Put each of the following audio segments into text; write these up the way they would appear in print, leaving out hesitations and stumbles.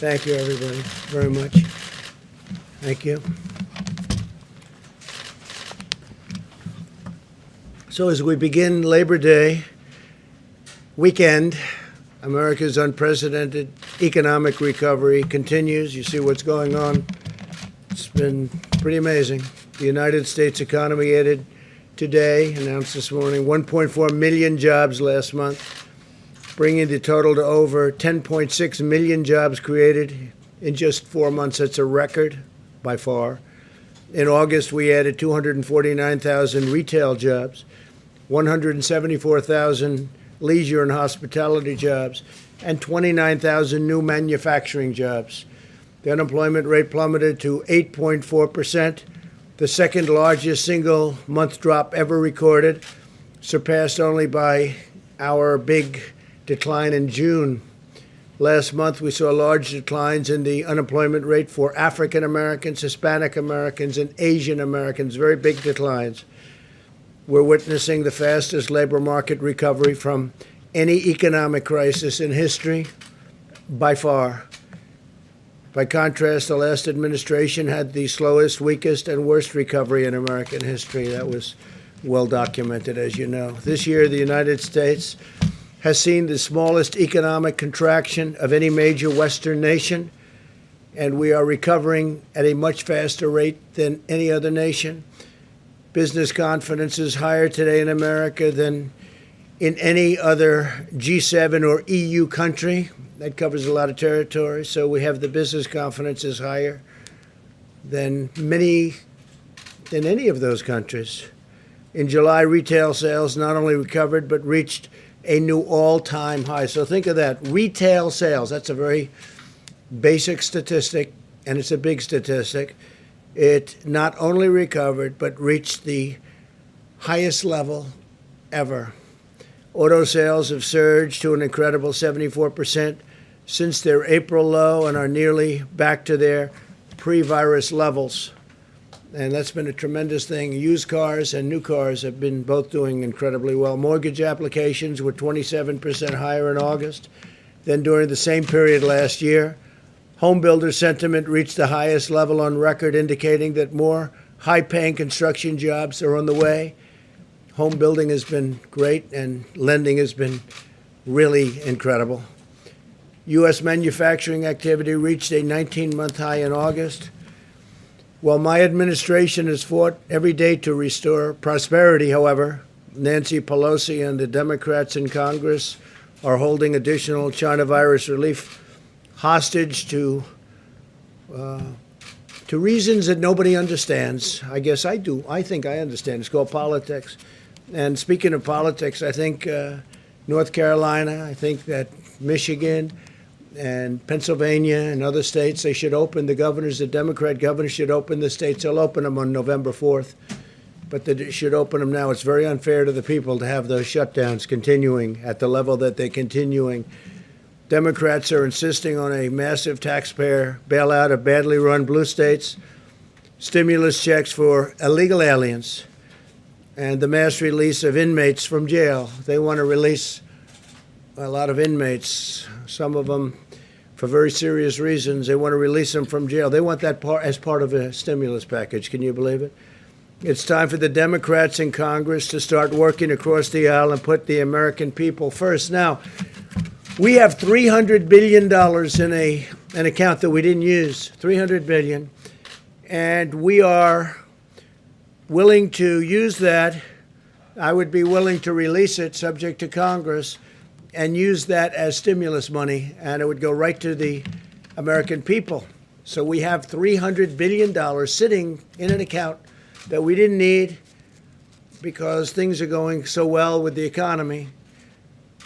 Thank you, everybody, very much. Thank you. So as we begin Labor Day weekend, America's unprecedented economic recovery continues. You see what's going on. It's been pretty amazing. The United States economy added today, announced this morning, 1.4 million jobs last month, bringing the total to over 10.6 million jobs created in just 4 months. That's a record by far. In August, we added 249,000 retail jobs, 174,000 leisure and hospitality jobs, and 29,000 new manufacturing jobs. The unemployment rate plummeted to 8.4%, the second largest single month drop ever recorded, surpassed only by our big decline in June. Last month, we saw large declines in the unemployment rate for African Americans, Hispanic Americans, and Asian Americans, very big declines. We're witnessing the fastest labor market recovery from any economic crisis in history, by far. By contrast, the last administration had the slowest, weakest, and worst recovery in American history. That was well documented, as you know. This year, the United States has seen the smallest economic contraction of any major Western nation, and we are recovering at a much faster rate than any other nation. Business confidence is higher today in America than in any other G7 or EU country. That covers a lot of territory. So we have the business confidence is higher than any of those countries. In July, retail sales not only recovered, but reached a new all-time high. So think of that. Retail sales, that's a very basic statistic, and it's a big statistic. It not only recovered, but reached the highest level ever. Auto sales have surged to an incredible 74% since their April low and are nearly back to their pre-virus levels. And that's been a tremendous thing. Used cars and new cars have been both doing incredibly well. Mortgage applications were 27% higher in August than during the same period last year. Home builder sentiment reached the highest level on record, indicating that more high-paying construction jobs are on the way. Home building has been great, and lending has been really incredible. U.S. manufacturing activity reached a 19-month high in August. While my administration has fought every day to restore prosperity, however, Nancy Pelosi and the Democrats in Congress are holding additional China virus relief hostage to reasons that nobody understands. I guess I do. I think I understand. It's called politics. And speaking of politics, I think North Carolina, I think that Michigan and Pennsylvania and other states, they should open, the Democrat governors should open the states. They'll open them on November 4th, but they should open them now. It's very unfair to the people to have those shutdowns continuing at the level that they're continuing. Democrats are insisting on a massive taxpayer bailout of badly run blue states, stimulus checks for illegal aliens, and the mass release of inmates from jail. They want to release a lot of inmates, some of them for very serious reasons. They want to release them from jail. They want that as part of a stimulus package. Can you believe it? It's time for the Democrats in Congress to start working across the aisle and put the American people first. Now, we have $300 billion in an account that we didn't use, $300 billion, and we are willing to use that. I would be willing to release it, subject to Congress, and use that as stimulus money, and it would go right to the American people. So we have $300 billion sitting in an account that we didn't need because things are going so well with the economy.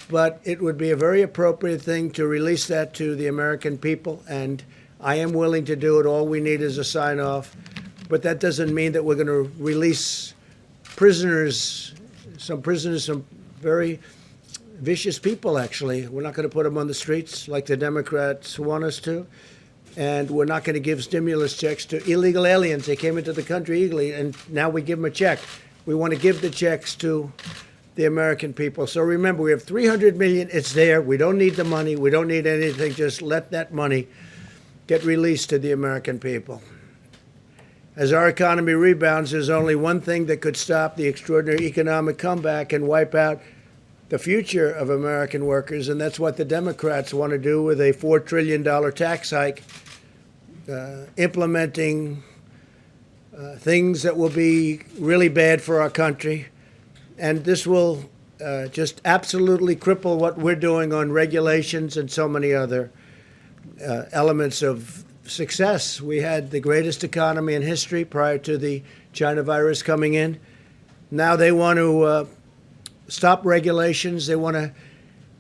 But it would be a very appropriate thing to release that to the American people, and I am willing to do it. All we need is a sign-off. But that doesn't mean that we're going to release prisoners, some very vicious people, actually. We're not going to put them on the streets like the Democrats want us to. And we're not going to give stimulus checks to illegal aliens. They came into the country illegally, and now we give them a check. We want to give the checks to the American people. So remember, we have $300 million. It's there. We don't need the money. We don't need anything. Just let that money get released to the American people. As our economy rebounds, there's only one thing that could stop the extraordinary economic comeback and wipe out the future of American workers, and that's what the Democrats want to do with a $4 trillion tax hike, implementing things that will be really bad for our country. And this will just absolutely cripple what we're doing on regulations and so many other elements of success. We had the greatest economy in history prior to the China virus coming in. Now they want to stop regulations. They want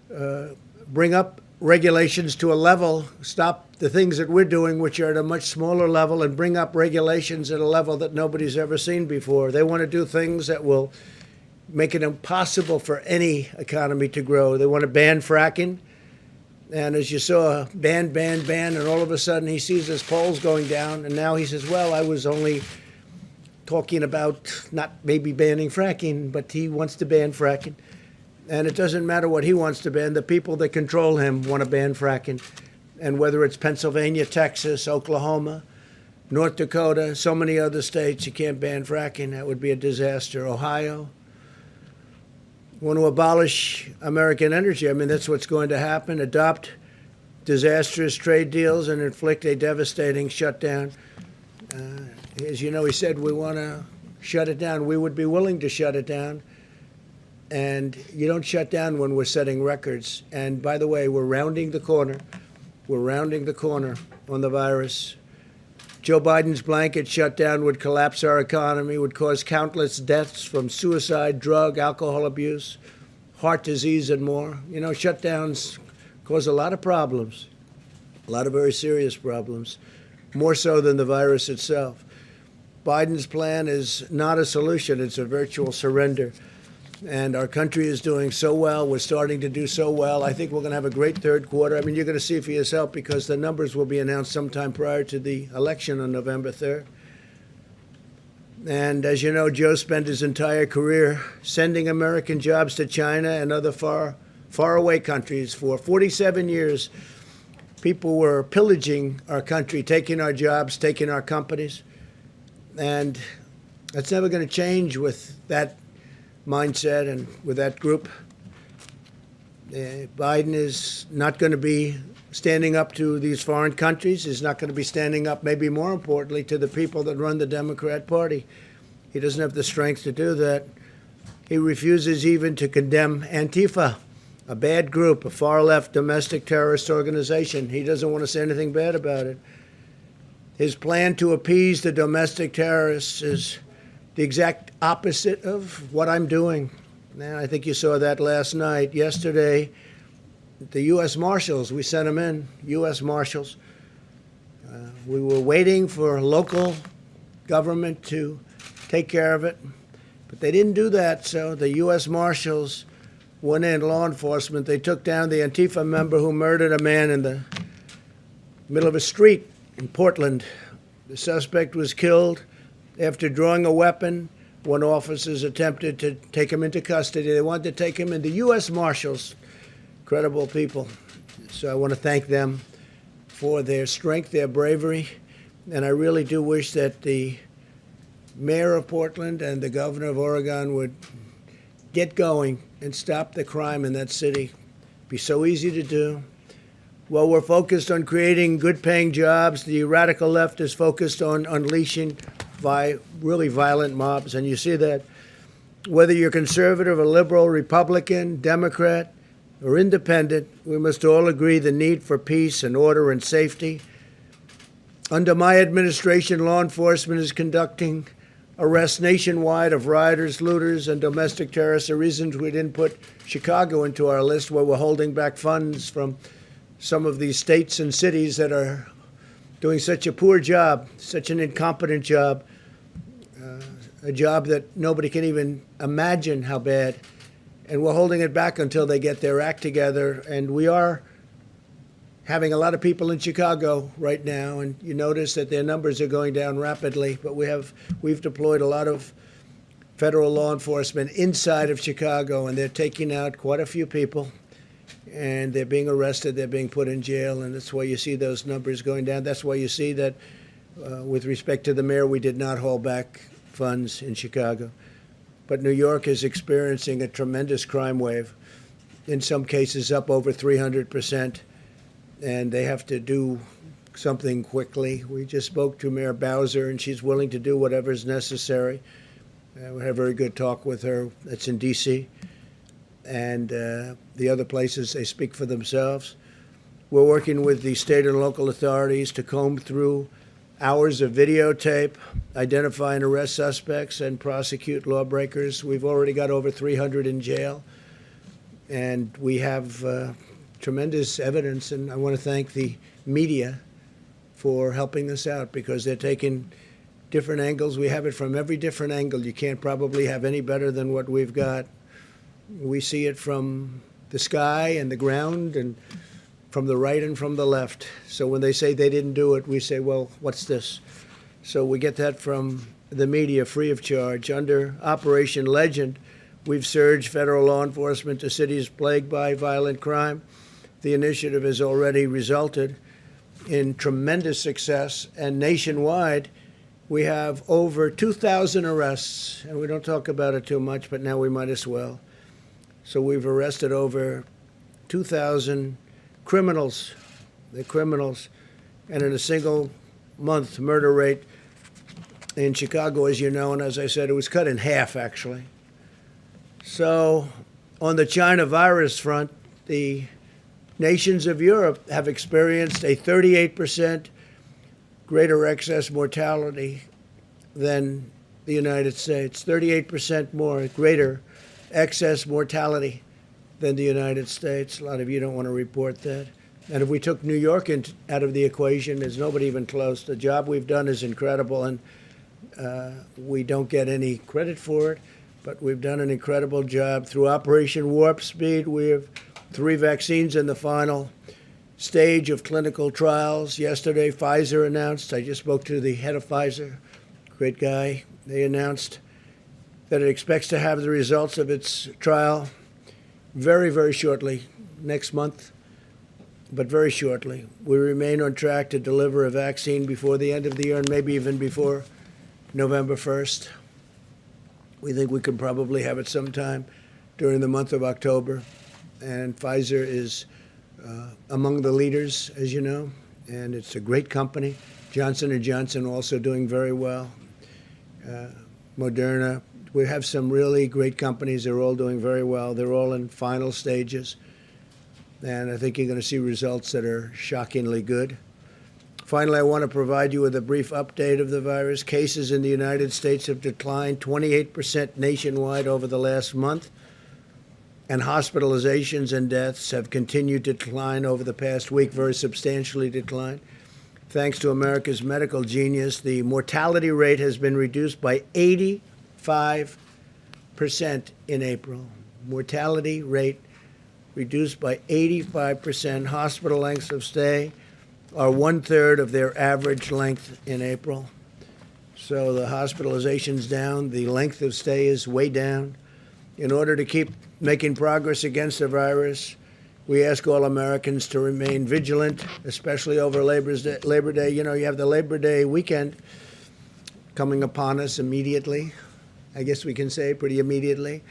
to bring up regulations to a level, stop the things that we're doing, which are at a much smaller level, and bring up regulations at a level that nobody's ever seen before. They want to do things that will make it impossible for any economy to grow. They want to ban fracking. And as you saw, ban, and all of a sudden he sees his polls going down, and now he says, well, I was only talking about not maybe banning fracking, but he wants to ban fracking. And it doesn't matter what he wants to ban. The people that control him want to ban fracking. And whether it's Pennsylvania, Texas, Oklahoma, North Dakota, so many other states, you can't ban fracking. That would be a disaster. Ohio. Want to abolish American energy. I mean, that's what's going to happen. Adopt disastrous trade deals and inflict a devastating shutdown. As you know, he said, we want to shut it down. We would be willing to shut it down. And you don't shut down when we're setting records. And by the way, we're rounding the corner. We're rounding the corner on the virus. Joe Biden's blanket shutdown would collapse our economy, would cause countless deaths from suicide, drug, alcohol abuse, heart disease, and more. You know, shutdowns cause a lot of problems, a lot of very serious problems, more so than the virus itself. Biden's plan is not a solution. It's a virtual surrender. And our country is doing so well. We're starting to do so well. I think we're going to have a great third quarter. I mean, you're going to see it for yourself because the numbers will be announced sometime prior to the election on November 3rd. And as you know, Joe spent his entire career sending American jobs to China and other far away countries. For 47 years, people were pillaging our country, taking our jobs, taking our companies. And that's never going to change with that mindset and with that group. Biden is not going to be standing up to these foreign countries. He's not going to be standing up, maybe more importantly, to the people that run the Democrat Party. He doesn't have the strength to do that. He refuses even to condemn Antifa, a bad group, a far-left domestic terrorist organization. He doesn't want to say anything bad about it. His plan to appease the domestic terrorists is the exact opposite of what I'm doing. And I think you saw that last night. Yesterday, the U.S. Marshals, we sent them in, U.S. Marshals. We were waiting for local government to take care of it, but they didn't do that. So the U.S. Marshals went in, law enforcement. They took down the Antifa member who murdered a man in the middle of a street in Portland. The suspect was killed after drawing a weapon when officers attempted to take him into custody. They wanted to take him in. The U.S. Marshals, credible people. So I want to thank them for their strength, their bravery. And I really do wish that the mayor of Portland and the governor of Oregon would get going and stop the crime in that city. It'd be so easy to do. Well, we're focused on creating good-paying jobs. The radical left is focused on unleashing really violent mobs. And you see that whether you're conservative or liberal, Republican, Democrat, or independent, we must all agree the need for peace and order and safety. Under my administration, law enforcement is conducting arrests nationwide of rioters, looters, and domestic terrorists. The reasons we didn't put Chicago into our list, where we're holding back funds from some of these states and cities that are doing such a poor job, such an incompetent job, a job that nobody can even imagine how bad. And we're holding it back until they get their act together. And we are having a lot of people in Chicago right now, and you notice that their numbers are going down rapidly. But we've deployed a lot of federal law enforcement inside of Chicago, and they're taking out quite a few people. and they're being arrested, they're being put in jail, and that's why you see those numbers going down. That's why you see that with respect to the mayor, we did not hold back funds in Chicago. But New York is experiencing a tremendous crime wave, in some cases up over 300%, and they have to do something quickly. We just spoke to Mayor Bowser, and she's willing to do whatever is necessary. We had a very good talk with her. That's in D.C. And the other places, they speak for themselves. We're working with the state and local authorities to comb through hours of videotape, identify and arrest suspects, and prosecute lawbreakers. We've already got over 300 in jail, and we have tremendous evidence, and I want to thank the media for helping us out because they're taking different angles. We have it from every different angle. You can't probably have any better than what we've got. We see it from the sky and the ground and from the right and from the left. So when they say they didn't do it, we say, well, what's this? So we get that from the media free of charge. Under Operation Legend, we've surged federal law enforcement to cities plagued by violent crime. The initiative has already resulted in tremendous success, and nationwide, we have over 2,000 arrests, and we don't talk about it too much, but now we might as well. So we've arrested over 2,000 criminals. They're criminals. And in a single month, murder rate in Chicago, as you know, and as I said, it was cut in half, actually. So on the China virus front, the nations of Europe have experienced a 38% greater excess mortality than the United States, 38% more greater excess mortality than the United States. A lot of you don't want to report that. And if we took New York out of the equation, there's nobody even close. The job we've done is incredible, and we don't get any credit for it, but we've done an incredible job. Through Operation Warp Speed, we have 3 vaccines in the final stage of clinical trials. Yesterday, Pfizer announced, I just spoke to the head of Pfizer, great guy. They announced that it expects to have the results of its trial very, very shortly, next month, but very shortly. We remain on track to deliver a vaccine before the end of the year and maybe even before November 1st. We think we could probably have it sometime during the month of October. And Pfizer is among the leaders, as you know, and it's a great company. Johnson & Johnson also doing very well. Moderna. We have some really great companies. They're all doing very well. They're all in final stages. And I think you're going to see results that are shockingly good. Finally, I want to provide you with a brief update of the virus. Cases in the United States have declined 28% nationwide over the last month. And hospitalizations and deaths have continued to decline over the past week, very substantially declined. Thanks to America's medical genius, the mortality rate has been reduced by 85% in April. Mortality rate reduced by 85%. Hospital lengths of stay are 1/3 of their average length in April. So the hospitalization's down, the length of stay is way down. In order to keep making progress against the virus, we ask all Americans to remain vigilant, especially over Labor Day. You know, you have the Labor Day weekend coming upon us immediately. I guess we can say pretty immediately.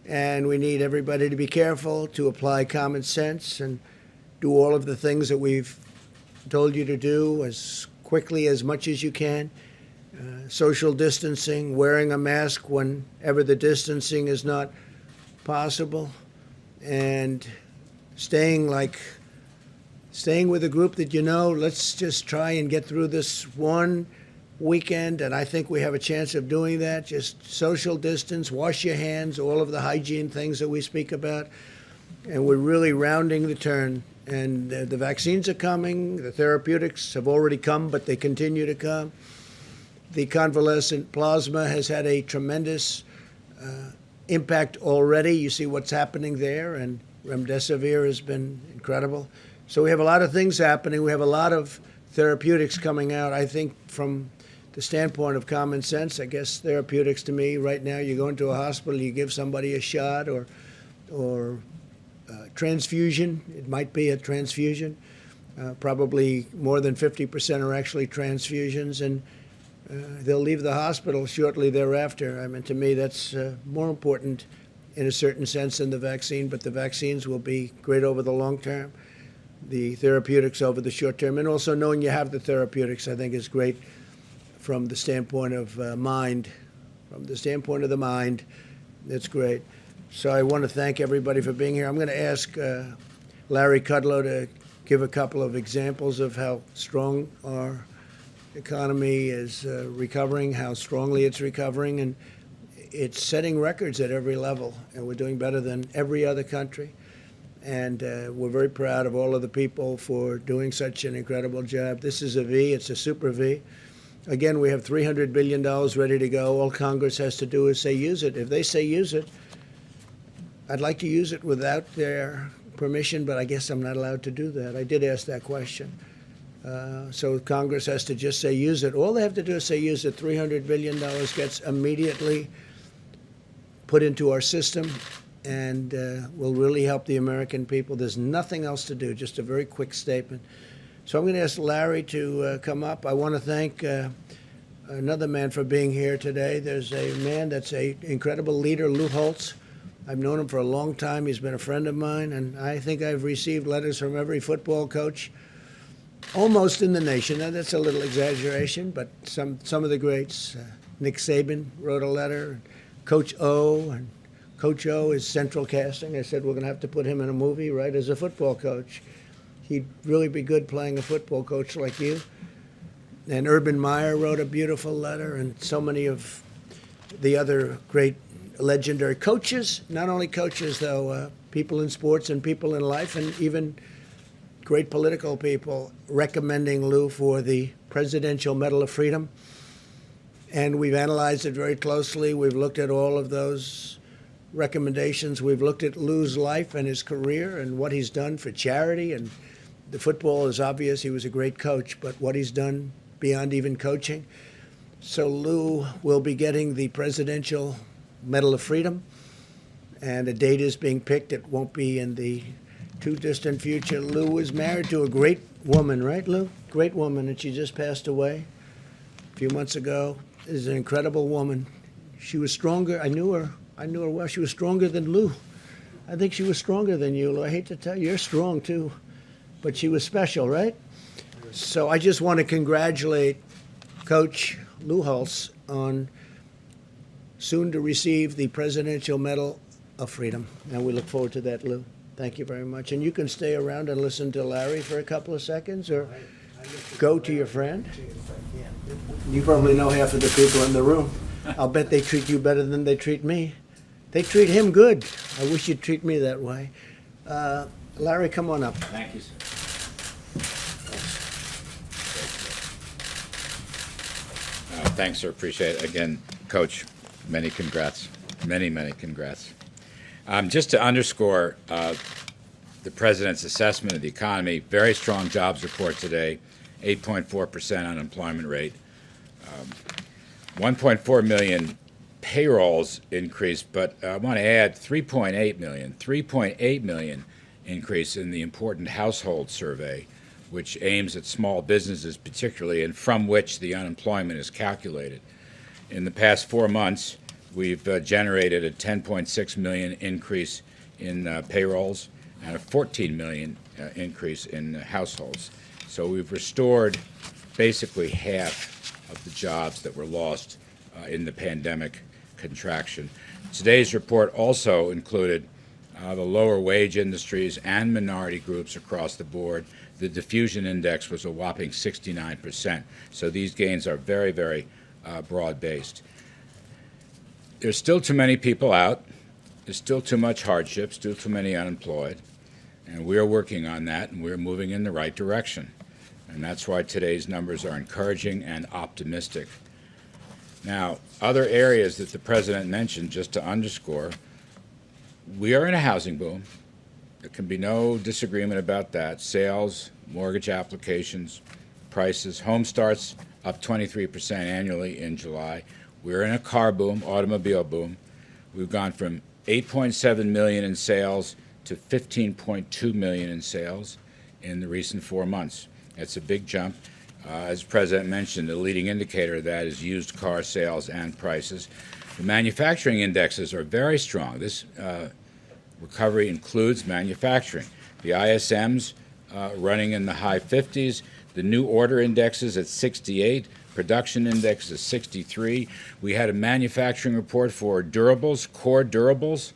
And we need everybody to be careful, to apply common sense, and do all of the things that we've told you to do as quickly, as much as you can. Social distancing, wearing a mask whenever the distancing is not possible, and staying with a group that you know. Let's just try and get through this one weekend, and I think we have a chance of doing that. Just social distance, wash your hands, all of the hygiene things that we speak about, and we're really rounding the turn. And the vaccines are coming. The therapeutics have already come, but they continue to come. The convalescent plasma has had a tremendous impact already. You see what's happening there, and remdesivir has been incredible. So we have a lot of things happening. We have a lot of therapeutics coming out. I think from the standpoint of common sense, I guess therapeutics to me right now, you go into a hospital, you give somebody a shot or transfusion. It might be a transfusion. Probably more than 50% are actually transfusions, and they'll leave the hospital shortly thereafter. I mean, to me, that's more important in a certain sense than the vaccine, but the vaccines will be great over the long term, the therapeutics over the short term, and also knowing you have the therapeutics, I think, is great from the standpoint of mind. From the standpoint of the mind, it's great. So I want to thank everybody for being here. I'm going to ask Larry Kudlow to give a couple of examples of how strong our economy is recovering, how strongly it's recovering, and it's setting records at every level, and we're doing better than every other country. And we're very proud of all of the people for doing such an incredible job. This is a V. It's a super V. Again, we have $300 billion ready to go. All Congress has to do is say use it. If they say use it, I'd like to use it without their permission, but I guess I'm not allowed to do that. I did ask that question. So Congress has to just say use it. All they have to do is say use it. $300 billion gets immediately put into our system and will really help the American people. There's nothing else to do, just a very quick statement. So I'm going to ask Larry to come up. I want to thank another man for being here today. There's a man that's an incredible leader, Lou Holtz. I've known him for a long time. He's been a friend of mine, and I think I've received letters from every football coach almost in the nation. Now, that's a little exaggeration, but some of the greats. Nick Saban wrote a letter. Coach O, and Coach O is central casting. I said we're going to have to put him in a movie, right, as a football coach. He'd really be good playing a football coach like you. And Urban Meyer wrote a beautiful letter, and so many of the other great legendary coaches, not only coaches, though, people in sports and people in life, and even great political people recommending Lou for the Presidential Medal of Freedom. And we've analyzed it very closely. We've looked at all of those recommendations. We've looked at Lou's life and his career and what he's done for charity. And the football is obvious. He was a great coach, but what he's done beyond even coaching. So Lou will be getting the Presidential Medal of Freedom, and a date is being picked. It won't be in the too distant future. Lou was married to a great woman, right, Lou? Great woman, and she just passed away a few months ago. Is an incredible woman. She was stronger. I knew her well. She was stronger than Lou. I think she was stronger than you, Lou. I hate to tell you, you're strong too, but she was special, right? So I just want to congratulate Coach Lou Holtz on soon to receive the Presidential Medal of Freedom. And we look forward to that, Lou. Thank you very much. And you can stay around and listen to Larry for a couple of seconds, or go to your friend. You probably know half of the people in the room. I'll bet they treat you better than they treat me. They treat him good. I wish you'd treat me that way. Larry, come on up. Thank you, sir. Thanks, sir. Appreciate it. Again, Coach, many congrats. Many congrats. Just to underscore the President's assessment of the economy, very strong jobs report today, 8.4% unemployment rate. 1.4 million payrolls increased, but I want to add 3.8 million increase in the important household survey, which aims at small businesses particularly, and from which the unemployment is calculated. In the past 4 months, we've generated a 10.6 million increase in payrolls and a 14 million increase in households. So we've restored basically half of the jobs that were lost in the pandemic contraction. Today's report also included the lower wage industries and minority groups across the board. The diffusion index was a whopping 69%. So these gains are very broad-based. There's still too many people out. There's still too much hardship, still too many unemployed. And we're working on that, and we're moving in the right direction. And that's why today's numbers are encouraging and optimistic. Now, other areas that the President mentioned, just to underscore, we are in a housing boom. There can be no disagreement about that. Sales, mortgage applications, prices, home starts up 23% annually in July. We're in a car boom, automobile boom. We've gone from 8.7 million in sales to 15.2 million in sales in the recent 4 months. That's a big jump. As the President mentioned, the leading indicator of that is used car sales and prices. The manufacturing indexes are very strong. This recovery includes manufacturing. The ISM's running in the high 50s. The new order index is at 68. Production index is 63. We had a manufacturing report for durables, core durables.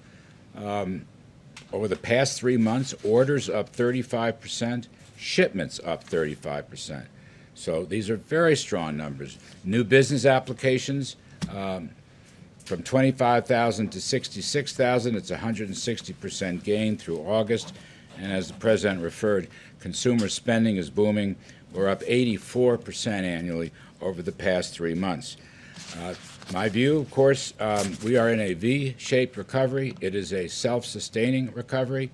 Over the past 3 months, orders up 35%, shipments up 35%. So these are very strong numbers. New business applications from 25,000 to 66,000. It's a 160% gain through August. And as the President referred, consumer spending is booming. We're up 84% annually over the past 3 months. My view, of course, we are in a V-shaped recovery. It is a self-sustaining recovery.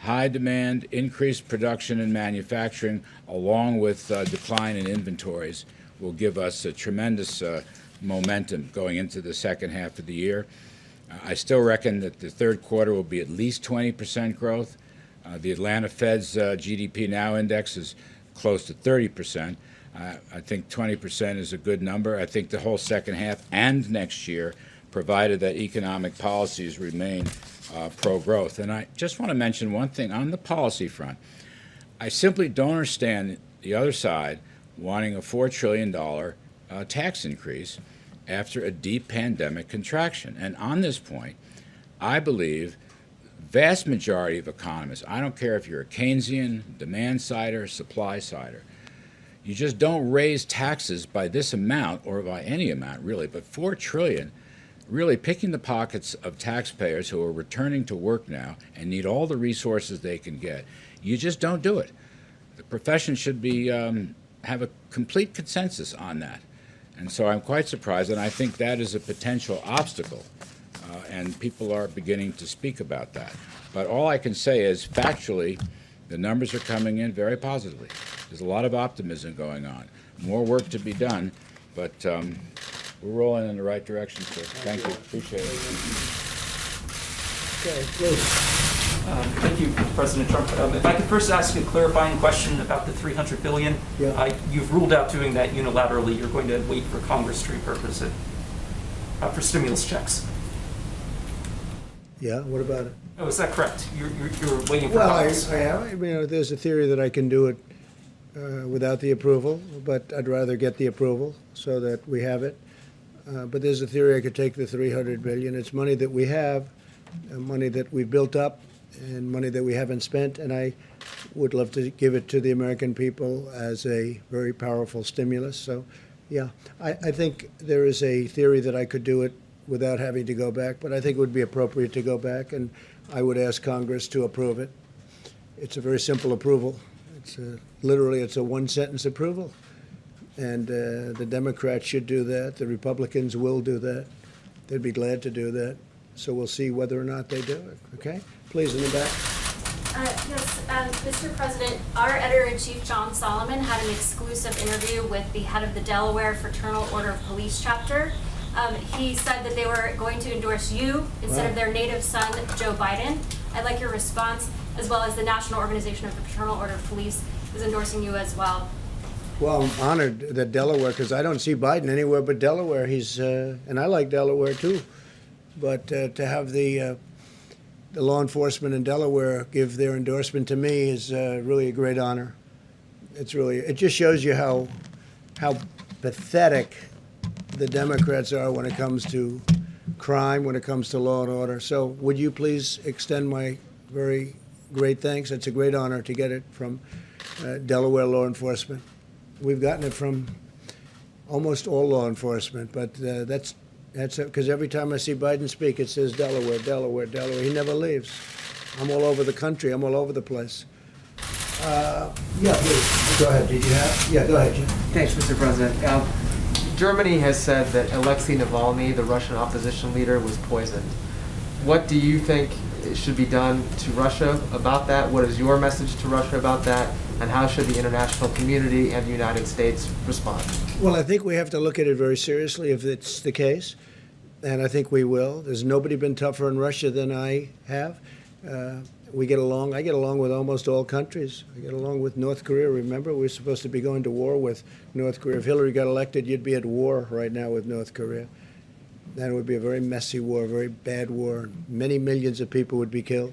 High demand, increased production and manufacturing, along with decline in inventories, will give us a tremendous momentum going into the second half of the year. I still reckon that the third quarter will be at least 20% growth. The Atlanta Fed's GDP Now index is close to 30%. I think 20% is a good number. I think the whole second half and next year, provided that economic policies remain pro-growth. And I just want to mention one thing on the policy front. I simply don't understand the other side wanting a $4 trillion tax increase after a deep pandemic contraction. And on this point, I believe vast majority of economists, I don't care if you're a Keynesian, demand sider, supply sider, you just don't raise taxes by this amount or by any amount really, but $4 trillion, really picking the pockets of taxpayers who are returning to work now and need all the resources they can get. You just don't do it. The profession should be have a complete consensus on that. And so I'm quite surprised, and I think that is a potential obstacle. And people are beginning to speak about that. But all I can say is, factually, the numbers are coming in very positively. There's a lot of optimism going on. More work to be done, but we're rolling in the right direction, sir. Thank you. Appreciate it. Okay, please. Thank you, President Trump. If I could first ask a clarifying question about the $300 billion. Yeah. You've ruled out doing that unilaterally. You're going to wait for Congress to repurpose it for stimulus checks. Yeah, what about it? Oh, is that correct? You're waiting for Well, I Congress? have. There's a theory that I can do it without the approval, but I'd rather get the approval so that we have it. But there's a theory I could take the $300 billion. It's money that we have, money that we've built up, and money that we haven't spent, and I would love to give it to the American people as a very powerful stimulus. So, yeah, I think there is a theory that I could do it without having to go back, but I think it would be appropriate to go back, and I would ask Congress to approve it. It's a very simple approval. It's literally a one-sentence approval, and the Democrats should do that. The Republicans will do that. They'd be glad to do that. So we'll see whether or not they do it. Okay? Please, in the back. Yes, Mr. President, our editor-in-chief, John Solomon, had an exclusive interview with the head of the Delaware Fraternal Order of Police chapter. He said that they were going to endorse you instead of their native son, Joe Biden. I'd like your response, as well as the National Organization of the Fraternal Order of Police is endorsing you as well. Well, I'm honored that Delaware, because I don't see Biden anywhere but Delaware. He's and I like Delaware too, but to have the law enforcement in Delaware give their endorsement to me is really a great honor. It just shows you how pathetic the Democrats are when it comes to crime, when it comes to law and order. So would you please extend my very great thanks? It's a great honor to get it from Delaware law enforcement. We've gotten it from almost all law enforcement, but that's because every time I see Biden speak, it says Delaware, Delaware, Delaware. He never leaves. I'm all over the country. I'm all over the place. Yeah, please. Go ahead. Did you have? Yeah, go ahead, Jim. Thanks, Mr. President. Germany has said that Alexei Navalny, the Russian opposition leader, was poisoned. What do you think should be done to Russia about that? What is your message to Russia about that? And how should the international community and the United States respond? Well, I think we have to look at it very seriously if it's the case, and I think we will. There's nobody been tougher on Russia than I have, We get along. I get along with almost all countries. I get along with North Korea. Remember, we were supposed to be going to war with North Korea. If Hillary got elected, you'd be at war right now with North Korea. That would be a very messy war, a very bad war. Many millions of people would be killed.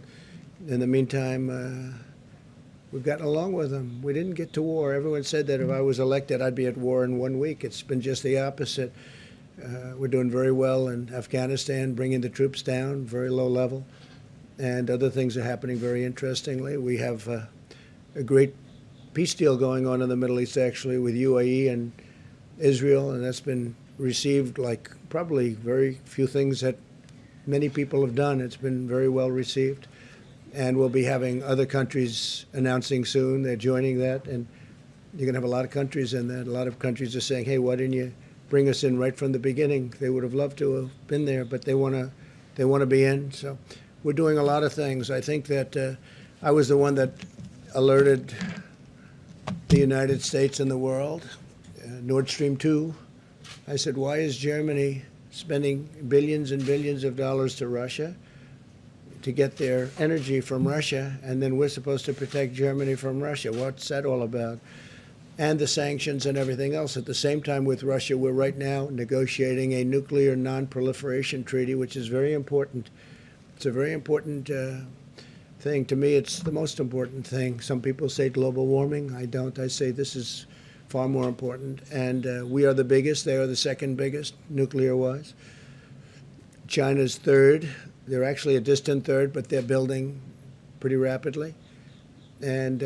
In the meantime, we've gotten along with them. We didn't get to war. Everyone said that if I was elected, I'd be at war in 1 week. It's been just the opposite. We're doing very well in Afghanistan, bringing the troops down, very low level. And other things are happening very interestingly. We have a great peace deal going on in the Middle East, actually, with UAE and Israel, and that's been received like probably very few things that many people have done. It's been very well received. And we'll be having other countries announcing soon. They're joining that, and you're going to have a lot of countries in that. A lot of countries are saying, hey, why didn't you bring us in right from the beginning? They would have loved to have been there, but they want to be in. So we're doing a lot of things. I think that I was the one that alerted the United States and the world, Nord Stream 2. I said, why is Germany spending billions and billions of dollars to Russia to get their energy from Russia, and then we're supposed to protect Germany from Russia? What's that all about? And the sanctions and everything else. At the same time with Russia, we're right now negotiating a nuclear non-proliferation treaty, which is very important. It's a very important thing. To me, it's the most important thing. Some people say global warming. I don't. I say this is far more important. And we are the biggest. They are the second biggest, nuclear-wise. China's third. They're actually a distant third, but they're building pretty rapidly. And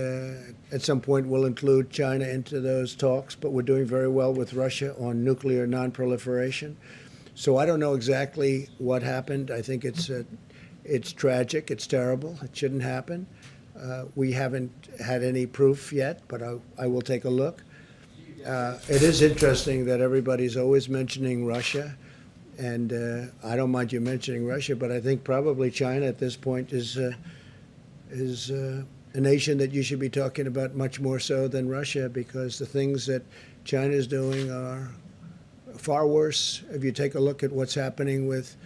at some point, we'll include China into those talks, but we're doing very well with Russia on nuclear non-proliferation. So I don't know exactly what happened. I think it's tragic. It's terrible. It shouldn't happen. We haven't had any proof yet, but I will take a look. It is interesting that everybody's always mentioning Russia. And I don't mind you mentioning Russia, but I think probably China at this point is a nation that you should be talking about much more so than Russia, because the things that China is doing are far worse. If you take a look at what's happening with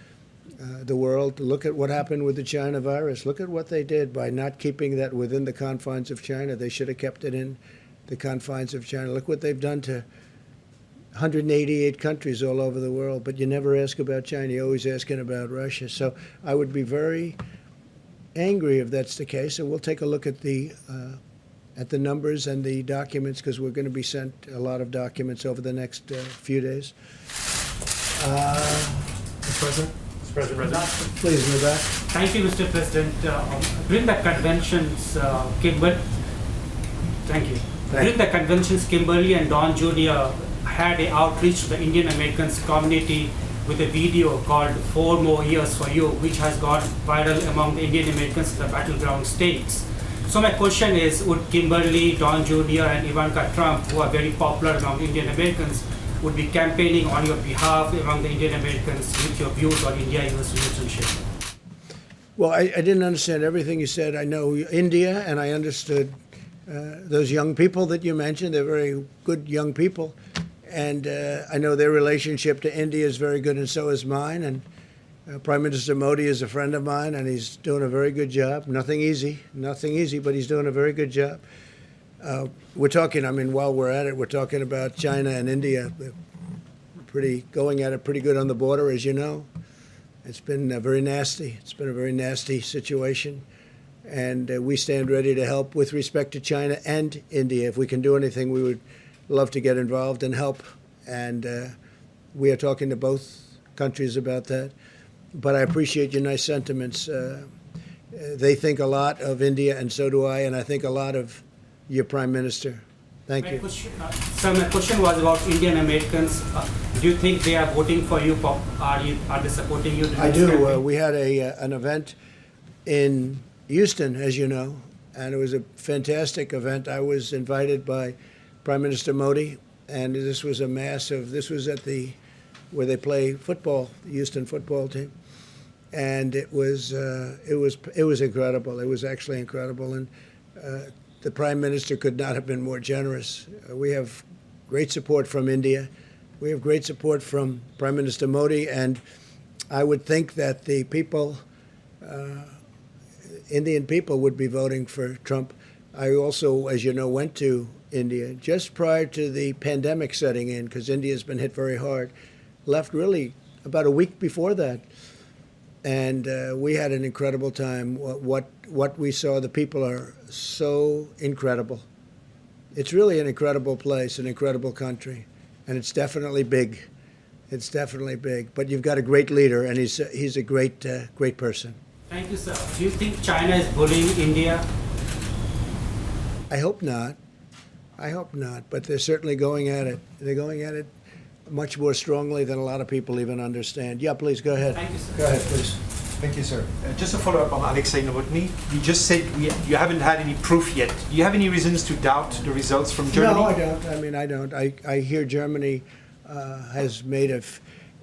the world, look at what happened with the China virus. Look at what they did by not keeping that within the confines of China. They should have kept it in the confines of China. Look what they've done to 188 countries all over the world, but you never ask about China. You're always asking about Russia. So I would be very angry if that's the case, and we'll take a look at the numbers and the documents, because we're going to be sent a lot of documents over the next few days. Mr. President? Mr. President. Please, in the back. Thank you, Mr. President. During the conventions, During the conventions, Kimberly and Don Jr. had an outreach to the Indian Americans community with a video called 4 More Years for You, which has gone viral among the Indian Americans in the battleground states. So my question is, would Kimberly, Don Jr. and Ivanka Trump, who are very popular among Indian Americans, would be campaigning on your behalf among the Indian Americans with your views on India-US relationship? Well, I didn't understand everything you said. I know India, and I understood those young people that you mentioned. They're very good young people. And I know their relationship to India is very good, and so is mine. And Prime Minister Modi is a friend of mine, and he's doing a very good job. Nothing easy, but he's doing a very good job. We're talking, while we're at it, we're talking about China and India. They're going at it pretty good on the border, as you know. It's been very nasty. It's been a very nasty situation. And we stand ready to help with respect to China and India. If we can do anything, we would love to get involved and help. And we are talking to both countries about that. But I appreciate your nice sentiments. They think a lot of India, and so do I, and I think a lot of your Prime Minister. Thank you. So my question was about Indian Americans. Do you think they are voting for you? Are they supporting you? I do. We had an event in Houston, as you know, and it was a fantastic event. I was invited by Prime Minister Modi, and this was this was at where they play football, the Houston football team, and it was incredible. It was actually incredible, and the Prime Minister could not have been more generous. We have great support from India. We have great support from Prime Minister Modi, and I would think that the people Indian people would be voting for Trump. I also, as you know, went to India just prior to the pandemic setting in, because India's been hit very hard. Left really about a week before that, and we had an incredible time. What we saw, the people are so incredible. It's really an incredible place, an incredible country, and it's definitely big. It's definitely big. But you've got a great leader, and he's a great person. Thank you, sir. Do you think China is bullying India? I hope not. I hope not. But they're certainly going at it. They're going at it much more strongly than a lot of people even understand. Yeah, please go ahead. Thank you, sir. Go ahead, please. Thank you, sir. Just to follow up on Alexei Novotny, you just said you haven't had any proof yet. Do you have any reasons to doubt the results from Germany? No, I don't. I mean, I don't. I hear Germany has made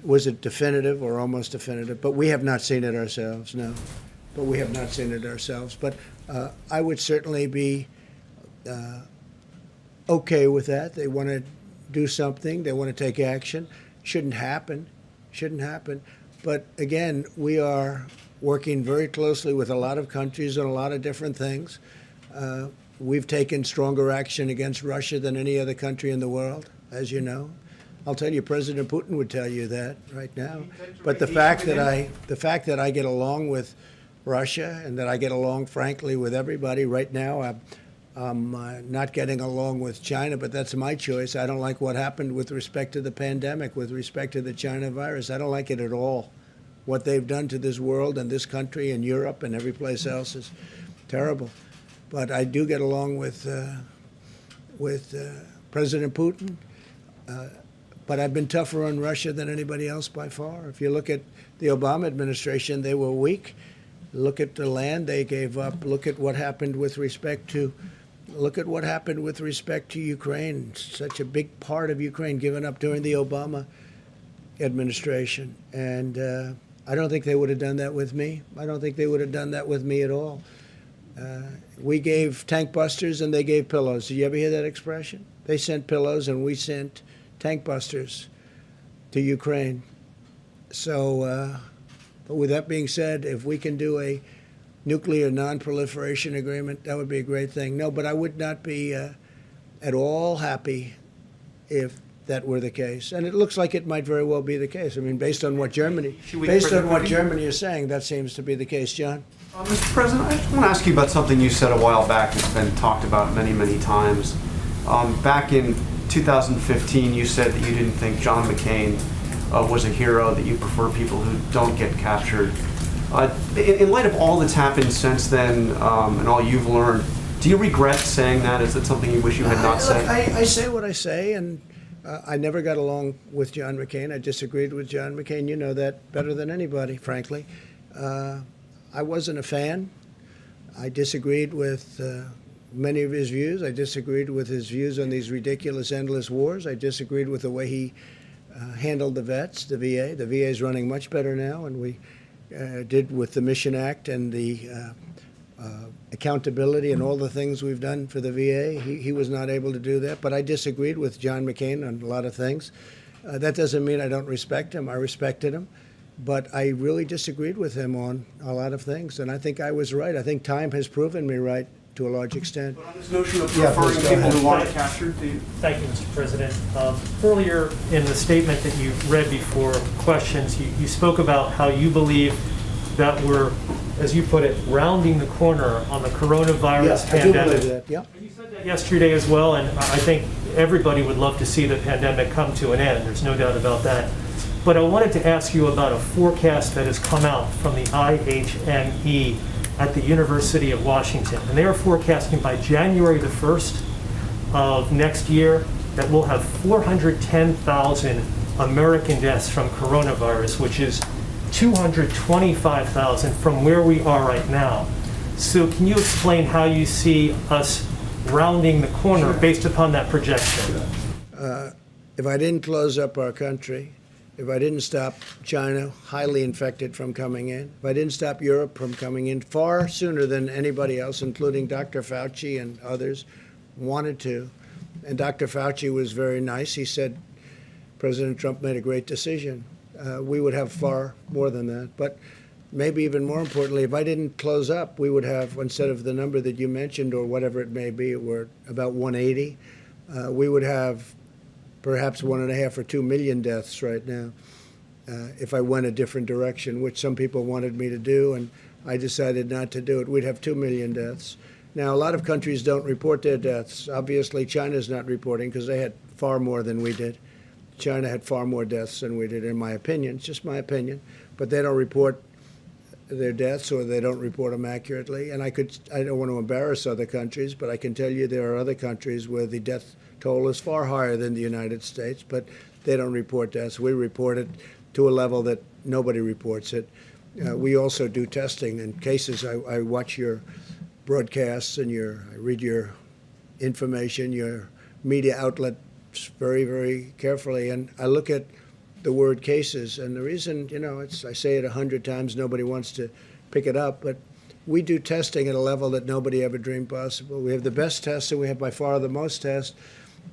was it definitive or almost definitive? But we have not seen it ourselves, no. But we have not seen it ourselves. But I would certainly be okay with that. They want to do something. They want to take action. Shouldn't happen. Shouldn't happen. But again, we are working very closely with a lot of countries on a lot of different things. We've taken stronger action against Russia than any other country in the world, as you know. I'll tell you, President Putin would tell you that right now. But the fact that I get along with Russia and that I get along, frankly, with everybody right now, I'm not getting along with China, but that's my choice. I don't like what happened with respect to the pandemic, with respect to the China virus. I don't like it at all. What they've done to this world and this country and Europe and every place else is terrible. But I do get along with President Putin. But I've been tougher on Russia than anybody else by far. If you look at the Obama administration, they were weak. Look at the land they gave up. Look at what happened with respect to Ukraine. Such a big part of Ukraine given up during the Obama administration. And I don't think they would have done that with me. I don't think they would have done that with me at all. We gave tank busters and they gave pillows. Did you ever hear that expression? They sent pillows and we sent tank busters to Ukraine. So, but with that being said, if we can do a nuclear non-proliferation agreement, that would be a great thing. No, but I would not be at all happy if that were the case. And it looks like it might very well be the case. I mean, based on what Germany is saying, that seems to be the case. John? Mr. President, I just want to ask you about something you said a while back that's been talked about many, many times. Back in 2015, you said that you didn't think John McCain was a hero, that you prefer people who don't get captured. In light of all that's happened since then and all you've learned, do you regret saying that? Is it something you wish you had not said? I say what I say, and I never got along with John McCain. I disagreed with John McCain. You know that better than anybody, frankly. I wasn't a fan. I disagreed with many of his views. I disagreed with his views on these ridiculous, endless wars. I disagreed with the way he handled the vets, the VA. The VA is running much better now, and we did with the Mission Act and the accountability and all the things we've done for the VA. He was not able to do that, but I disagreed with John McCain on a lot of things. That doesn't mean I don't respect him. I respected him, but I really disagreed with him on a lot of things, and I think I was right. I think time has proven me right to a large extent. But on this notion of Yeah, preferring please go people ahead. who aren't captured, Thank you, Mr. President. Earlier in the statement that you read before questions, you spoke about how you believe that we're, as you put it, rounding the corner on the coronavirus Yeah, I do pandemic. believe that, yeah. You said that yesterday as well, and I think everybody would love to see the pandemic come to an end. There's no doubt about that. But I wanted to ask you about a forecast that has come out from the IHME at the University of Washington. And they are forecasting by January the 1st of next year that we'll have 410,000 American deaths from coronavirus, which is 225,000 from where we are right now. So can you explain how you see us rounding the corner based upon that projection? If I didn't close up our country, if I didn't stop China, highly infected, from coming in, if I didn't stop Europe from coming in far sooner than anybody else, including Dr. Fauci and others, wanted to, and Dr. Fauci was very nice. He said President Trump made a great decision. We would have far more than that. But maybe even more importantly, if I didn't close up, we would have, instead of the number that you mentioned or whatever it may be, we're about 180, we would have perhaps 1.5 or 2 million deaths right now if I went a different direction, which some people wanted me to do, and I decided not to do it. We'd have 2 million deaths. Now, a lot of countries don't report their deaths. Obviously, China's not reporting because they had far more than we did. China had far more deaths than we did, in my opinion. It's just my opinion. But they don't report their deaths, or they don't report them accurately. And I don't want to embarrass other countries, but I can tell you there are other countries where the death toll is far higher than the United States, but they don't report deaths. We report it to a level that nobody reports it. We also do testing in cases. I watch your broadcasts and I read your information, your media outlets very, very carefully, and I look at the word cases. And the reason, I say it 100 times, nobody wants to pick it up, but we do testing at a level that nobody ever dreamed possible. We have the best tests, and we have by far the most tests.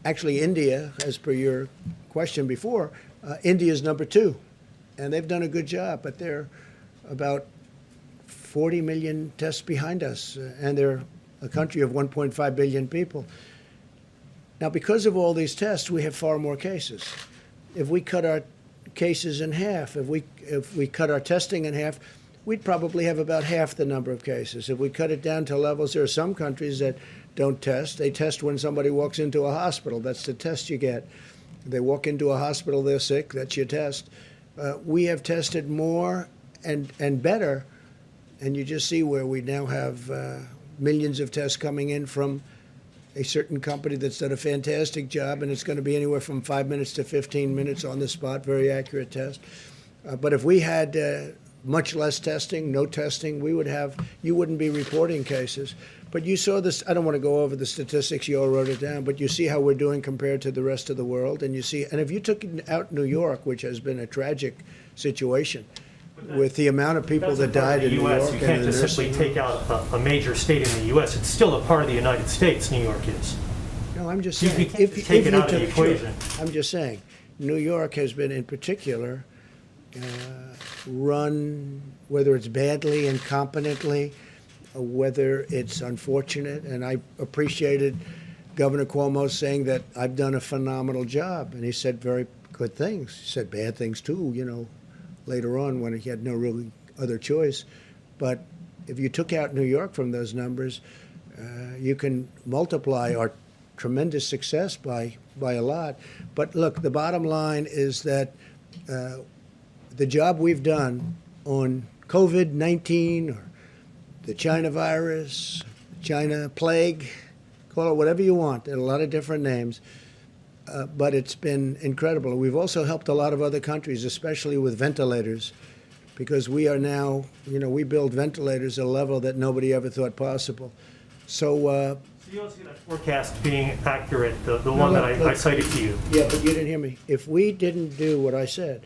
Actually, India, as per your question before, India is number 2, and they've done a good job, but they're about 40 million tests behind us, and they're a country of 1.5 billion people. Now, because of all these tests, we have far more cases. If we cut our cases in half, if we cut our testing in half, we'd probably have about half the number of cases. If we cut it down to levels, there are some countries that don't test. They test when somebody walks into a hospital. That's the test you get. They walk into a hospital, they're sick, that's your test. We have tested more and better, and you just see where we now have millions of tests coming in from a certain company that's done a fantastic job, and it's going to be anywhere from 5 minutes to 15 minutes on the spot, very accurate test. But if we had much less testing, no testing, you wouldn't be reporting cases. But you saw this, I don't want to go over the statistics, you all wrote it down, but you see how we're doing compared to the rest of the world, and if you took out New York, which has been a tragic situation, with the amount of people that died in New York. You can't just simply take out a major state in the U.S. It's still a part of the United States, New York is. No, I'm just You saying. can't just take it out of the equation. I'm just saying, New York has been, in particular, run, whether it's badly, incompetently, or whether it's unfortunate. And I appreciated Governor Cuomo saying that I've done a phenomenal job. And he said very good things. He said bad things, too, later on when he had no really other choice. But if you took out New York from those numbers, you can multiply our tremendous success by a lot. But look, the bottom line is that the job we've done on COVID-19 or the China virus, China plague, call it whatever you want, there are a lot of different names, but it's been incredible. We've also helped a lot of other countries, especially with ventilators, because we are now, we build ventilators at a level that nobody ever thought possible. So you don't see that forecast being accurate, the one that I cited to you. Yeah, but you didn't hear me. If we didn't do what I said,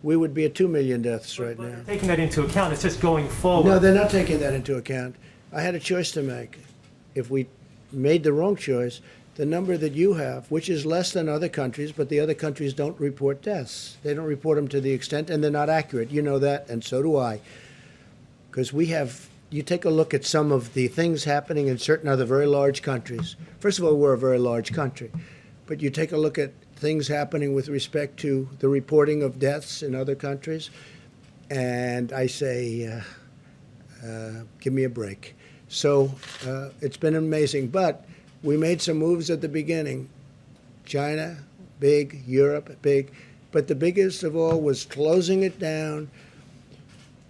we would be at 2 million deaths right now. Taking that into account, it's just going forward. No, they're not taking that into account. I had a choice to make. If we made the wrong choice, the number that you have, which is less than other countries, but the other countries don't report deaths. They don't report them to the extent, and they're not accurate. You know that, and so do I. Because you take a look at some of the things happening in certain other very large countries. First of all, we're a very large country. But you take a look at things happening with respect to the reporting of deaths in other countries, and I say, give me a break. So it's been amazing. But we made some moves at the beginning. China, big. Europe, big. But the biggest of all was closing it down,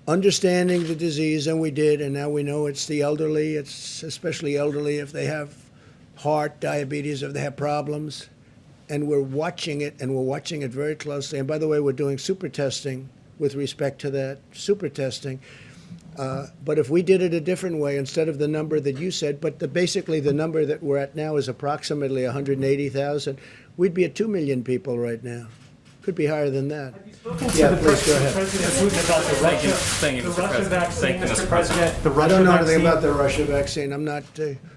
understanding the disease, and we did, and now we know it's the elderly. It's especially elderly if they have heart, diabetes, if they have problems. And we're watching it, and we're watching it very closely. And by the way, we're doing super testing with respect to that, super testing. But if we did it a different way, instead of the number that you said, but basically the number that we're at now is approximately 180,000, we'd be at 2 million people right now. Could be higher than that. Have you spoken to Yeah, the please go ahead. President Putin about the Russian vaccine, Mr. President? The I Russian don't know anything vaccine? about the Russia vaccine. I'm not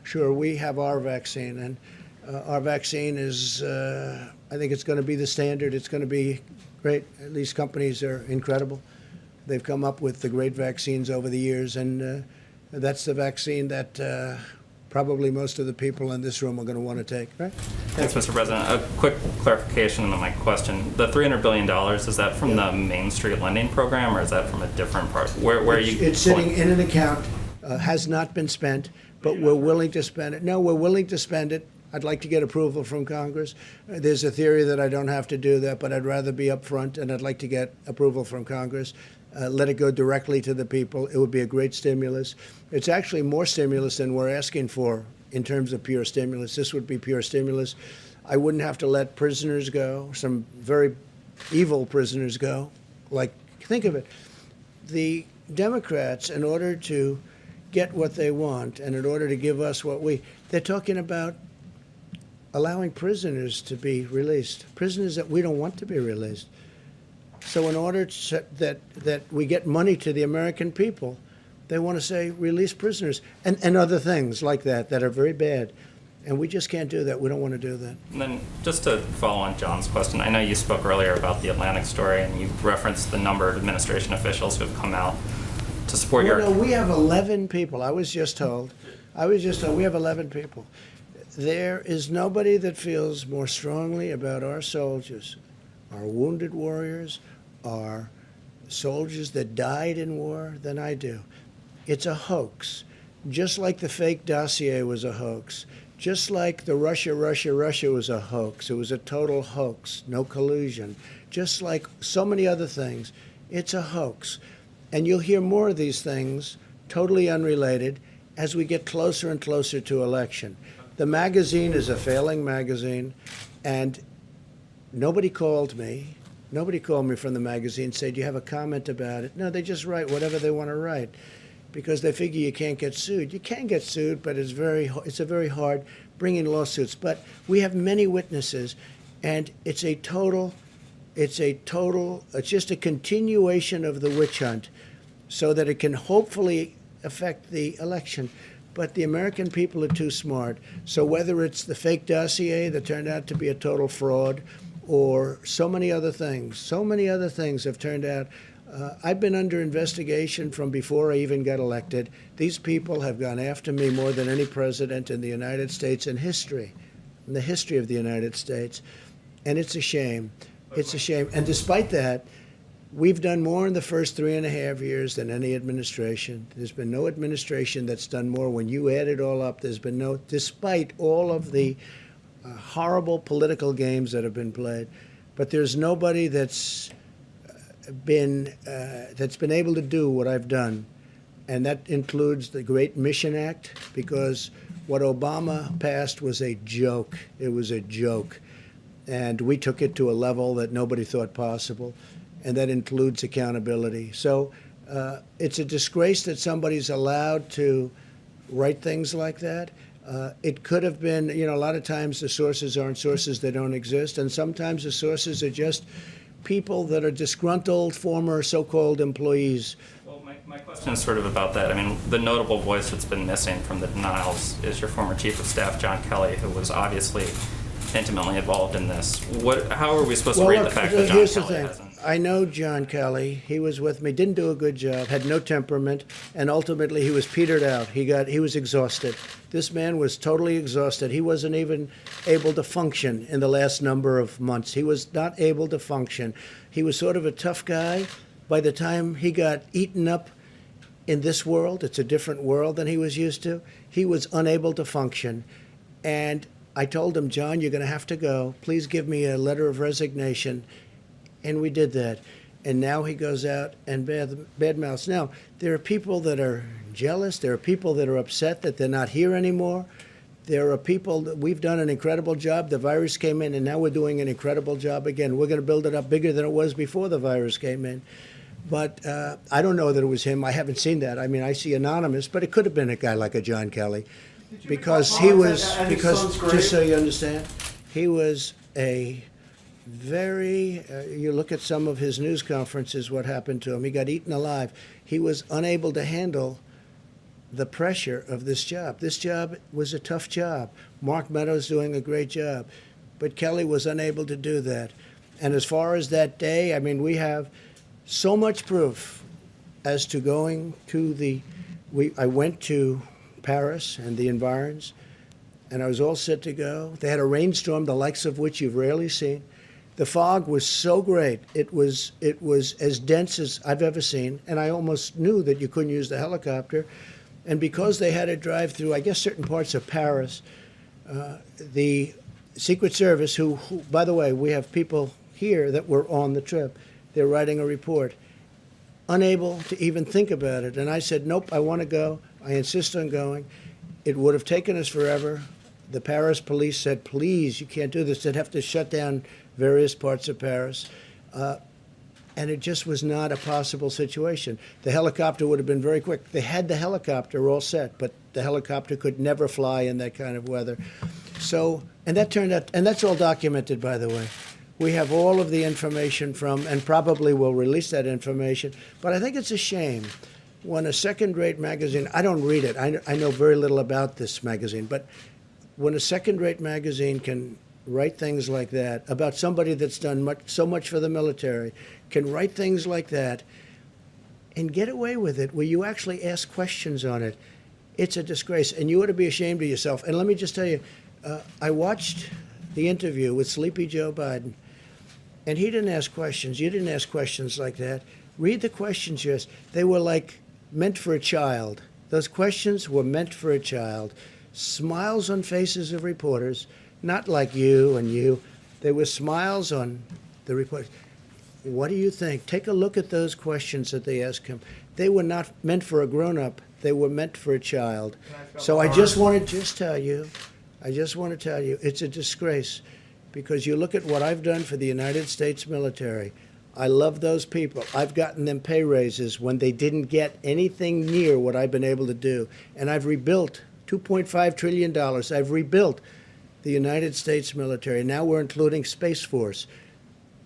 sure. We have our vaccine, and our vaccine is, I think it's going to be the standard. It's going to be great. These companies are incredible. They've come up with the great vaccines over the years, and that's the vaccine that probably most of the people in this room are going to want to take, right? Thanks, Mr. President. A quick clarification on my question. The $300 billion, is that from the Main Street lending program, or is that from a different part? Where are you? It's sitting in an account, has not been spent, but we're willing to spend it. No, we're willing to spend it. I'd like to get approval from Congress. There's a theory that I don't have to do that, but I'd rather be upfront, and I'd like to get approval from Congress. Let it go directly to the people. It would be a great stimulus. It's actually more stimulus than we're asking for in terms of pure stimulus. This would be pure stimulus. I wouldn't have to let prisoners go, some very evil prisoners go. Like, think of it. The Democrats, in order to get what they want and in order to give us what they're talking about allowing prisoners to be released, prisoners that we don't want to be released. So in order that we get money to the American people, they want to say release prisoners and other things like that are very bad. And we just can't do that. We don't want to do that. And then just to follow on John's question, I know you spoke earlier about the Atlantic story, and you referenced the number of administration officials who have come out to support your... No, we have 11 people. I was just told we have 11 people. There is nobody that feels more strongly about our soldiers, our wounded warriors, our soldiers that died in war than I do. It's a hoax. Just like the fake dossier was a hoax. Just like the Russia was a hoax. It was a total hoax, no collusion. Just like so many other things, it's a hoax. And you'll hear more of these things, totally unrelated, as we get closer and closer to election. The magazine is a failing magazine, and nobody called me. Nobody called me from the magazine, said, do you have a comment about it? No, they just write whatever they want to write because they figure you can't get sued. You can get sued, but it's a very hard bringing lawsuits. But we have many witnesses, and it's just a continuation of the witch hunt so that it can hopefully affect the election. But the American people are too smart. So whether it's the fake dossier that turned out to be a total fraud or so many other things have turned out. I've been under investigation from before I even got elected. These people have gone after me more than any president in the United States in the history of the United States. And it's a shame. It's a shame. And despite that, we've done more in the first 3.5 years than any administration. There's been no administration that's done more. When you add it all up, there's been no, despite all of the horrible political games that have been played, but there's nobody that's been able to do what I've done, and that includes the Great Mission Act, because what Obama passed was a joke. It was a joke, and we took it to a level that nobody thought possible, and that includes accountability. So it's a disgrace that somebody's allowed to write things like that. It could have been, a lot of times the sources aren't sources that don't exist, and sometimes the sources are just people that are disgruntled former so-called employees. Well, my question is sort of about that. I mean, the notable voice that's been missing from the denials is your former Chief of Staff, John Kelly, who was obviously intimately involved in this. How are we supposed to read the fact that John Here's the Kelly thing. hasn't? I know John Kelly. He was with me, didn't do a good job, had no temperament, and ultimately he was petered out. He was exhausted. This man was totally exhausted. He wasn't even able to function in the last number of months. He was not able to function. He was sort of a tough guy. By the time he got eaten up in this world, it's a different world than he was used to, he was unable to function. And I told him, John, you're going to have to go. Please give me a letter of resignation. And we did that. And now he goes out and badmouths. Now, there are people that are jealous. There are people that are upset that they're not here anymore. There are people that we've done an incredible job. The virus came in, and now we're doing an incredible job again. We're going to build it up bigger than it was before the virus came in. But I don't know that it was him. I haven't seen that. I mean, I see anonymous, but it could have been a guy like a John Kelly. Because he was, just so you understand, he was a very, you look at some of his news conferences, what happened to him. He got eaten alive. He was unable to handle the pressure of this job. This job was a tough job. Mark Meadows doing a great job. But Kelly was unable to do that. And as far as that day, I mean, we have so much proof as to going to I went to Paris and the environs, and I was all set to go. They had a rainstorm, the likes of which you've rarely seen. The fog was so great. It was as dense as I've ever seen, and I almost knew that you couldn't use the helicopter. And because they had to drive through, I guess, certain parts of Paris, the Secret Service, who, by the way, we have people here that were on the trip, they're writing a report, unable to even think about it. And I said, nope, I want to go. I insist on going. It would have taken us forever. The Paris police said, please, you can't do this. They'd have to shut down various parts of Paris. And it just was not a possible situation. The helicopter would have been very quick. They had the helicopter all set, but the helicopter could never fly in that kind of weather. So, and that turned out, and that's all documented, by the way. We have all of the information from, and probably will release that information, but I think it's a shame when a second-rate magazine, I don't read it, I know very little about this magazine, but when a second-rate magazine can write things like that about somebody that's done so much for the military, can write things like that and get away with it where you actually ask questions on it, it's a disgrace, and you ought to be ashamed of yourself. And let me just tell you, I watched the interview with Sleepy Joe Biden, and he didn't ask questions. You didn't ask questions like that. Read the questions, yes. They were like meant for a child. Those questions were meant for a child. Smiles on faces of reporters, not like you and you. There were smiles on the reporters. What do you think? Take a look at those questions that they asked him. They were not meant for a grown-up. They were meant for a child. So I just want to tell you, it's a disgrace, because you look at what I've done for the United States military. I love those people. I've gotten them pay raises when they didn't get anything near what I've been able to do. And I've rebuilt $2.5 trillion. I've rebuilt the United States military. Now we're including Space Force.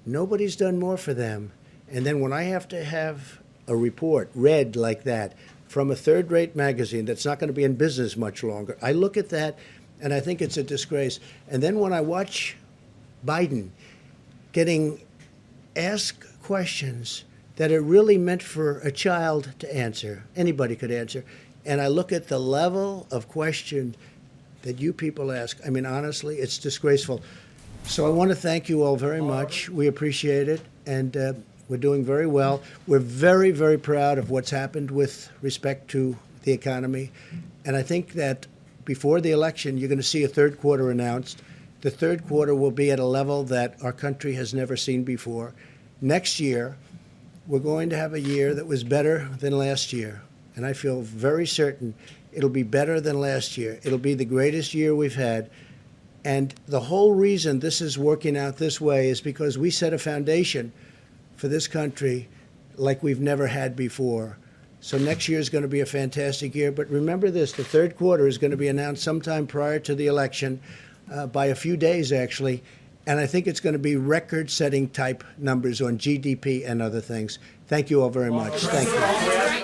Nobody's done more for them. And then when I have to have a report read like that from a third-rate magazine that's not going to be in business much longer, I look at that and I think it's a disgrace. And then when I watch Biden getting asked questions that are really meant for a child to answer, anybody could answer, and I look at the level of question that you people ask, I mean, honestly, it's disgraceful. So I want to thank you all very much. We appreciate it, and we're doing very well. We're very, very proud of what's happened with respect to the economy, and I think that before the election, you're going to see a third quarter announced. The third quarter will be at a level that our country has never seen before. Next year, we're going to have a year that was better than last year, and I feel very certain it'll be better than last year. It'll be the greatest year we've had. And the whole reason this is working out this way is because we set a foundation for this country like we've never had before. So next year is going to be a fantastic year. But remember this, the third quarter is going to be announced sometime prior to the election, by a few days, actually. And I think it's going to be record-setting type numbers on GDP and other things. Thank you all very much. Thank you.